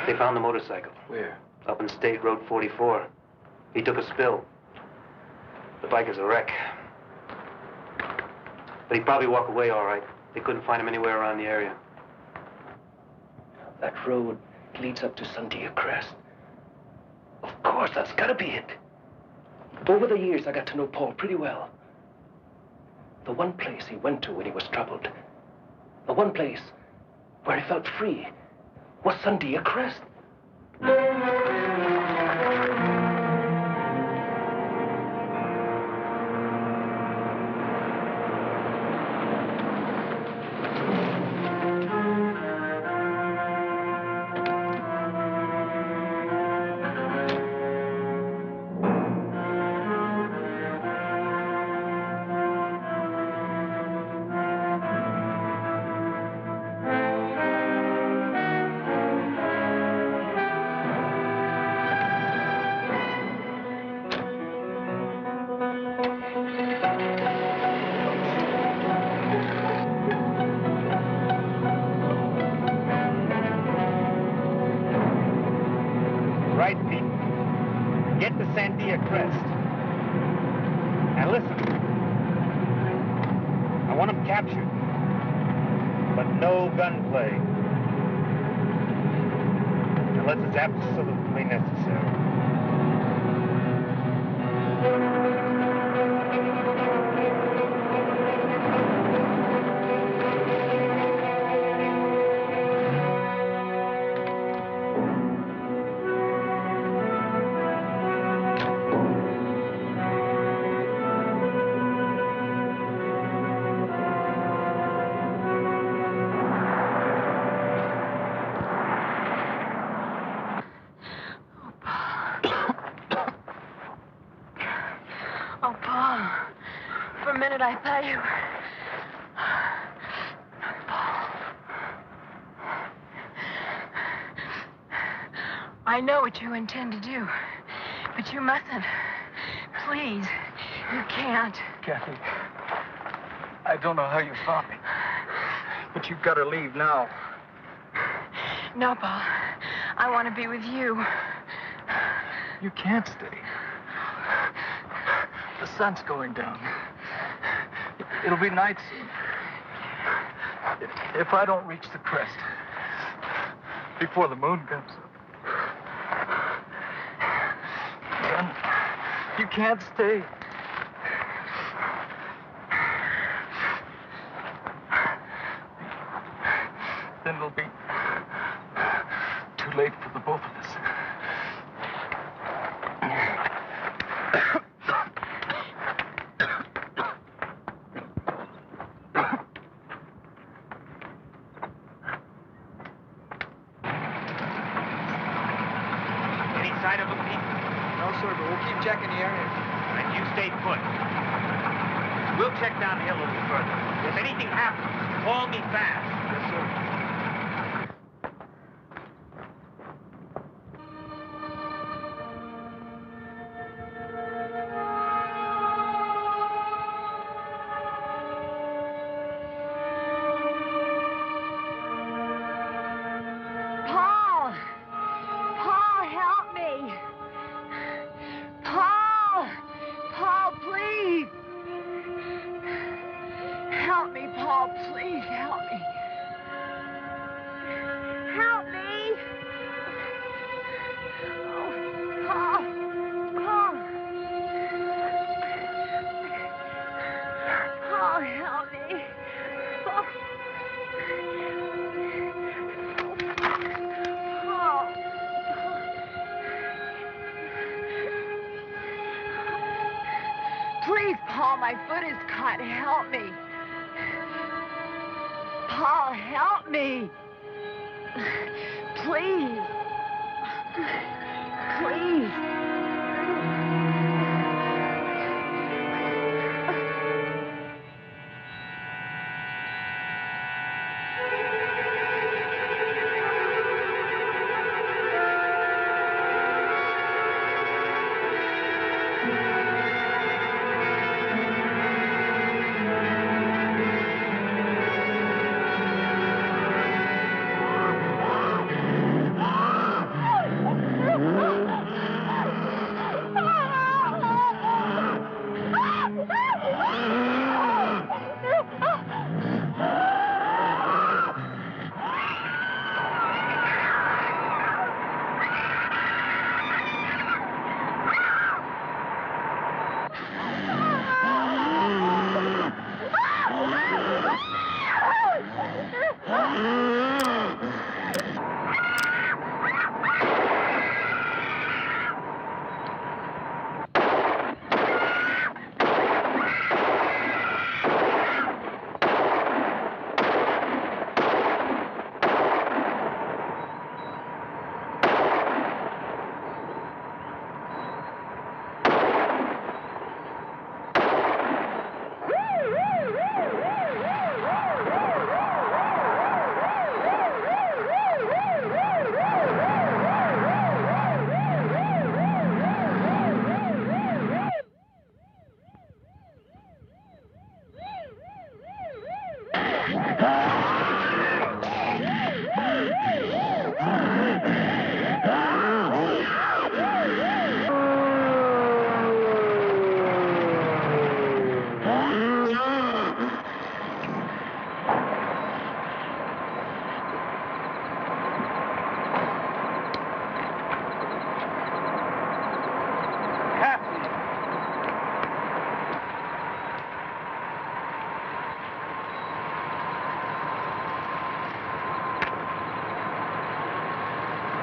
They found the motorcycle. Where? Up in State Road 44. He took a spill. The bike is a wreck. But he'd probably walk away all right. They couldn't find him anywhere around the area. That road leads up to Sandia Crest. Of course, that's gotta be it. Over the years, I got to know Paul pretty well. The one place he went to when he was troubled, the one place where he felt free, was Sandia Crest. Right, Pete. Get to Sandia Crest. Now listen. I want him captured. But no gunplay. Unless it's absolutely necessary. Oh, Paul. For a minute, I thought you were... Paul. I know what you intend to do, but you mustn't. Please, you can't. Kathy, I don't know how you found me, but you've got to leave now. No, Paul. I want to be with you. You can't stay. The sun's going down. It'll be night soon. If I don't reach the crest before the moon comes up, then you can't stay. Then it'll be too late for the both of us. Any sight of them, Pete? No, sir, but we'll keep checking the area. And you stay put. We'll check down the hill a little further. If anything happens, call me fast. Yes, sir. Paul! Paul, help me! Paul! Paul, please! Help me, Paul, please help me. Help me! Oh, Paul! Paul! Paul, help me! Paul! Paul! Please, Paul, my foot is caught. Help me. Paul, help me. Please. Please.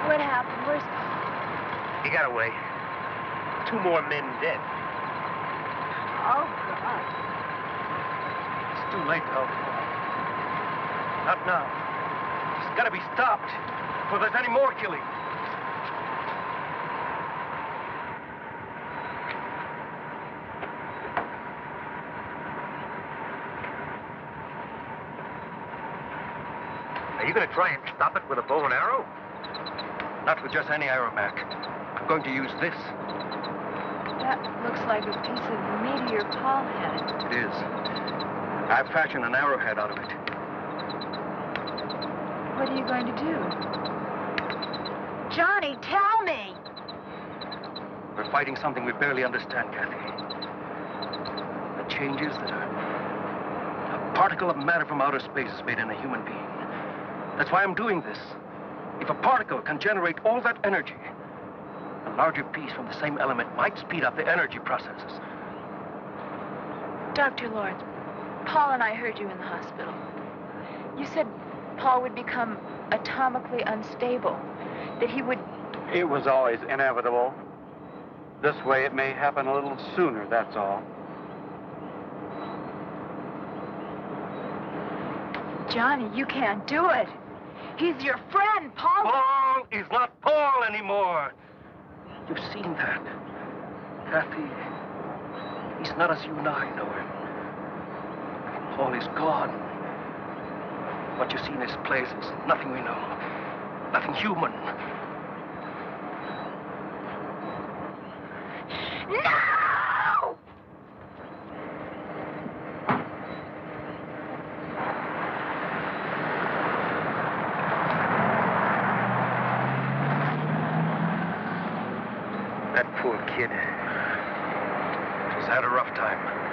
What happened? Where's He got away. 2 more men dead. Oh, God. It's too late to help Paul. Not now. It's got to be stopped before there's any more killing. Are you going to try and stop it with a bow and arrow? Not with just any aeromac. I'm going to use this. That looks like a piece of meteor Paul had. It is. I've fashioned an arrowhead out of it. What are you going to do? Johnny, tell me! We're fighting something we barely understand, Kathy. The changes that a particle of matter from outer space has made in a human being. That's why I'm doing this. If a particle can generate all that energy, a larger piece from the same element might speed up the energy processes. Dr. Lawrence, Paul and I heard you in the hospital. You said Paul would become atomically unstable, that he would... It was always inevitable. This way it may happen a little sooner, that's all. Johnny, you can't do it. He's your friend, Paul. Paul is not Paul anymore. You've seen that. Kathy, he's not as you and I know him. Paul is gone. What you see in his place is nothing we know. Nothing human. No! That poor kid. She's had a rough time.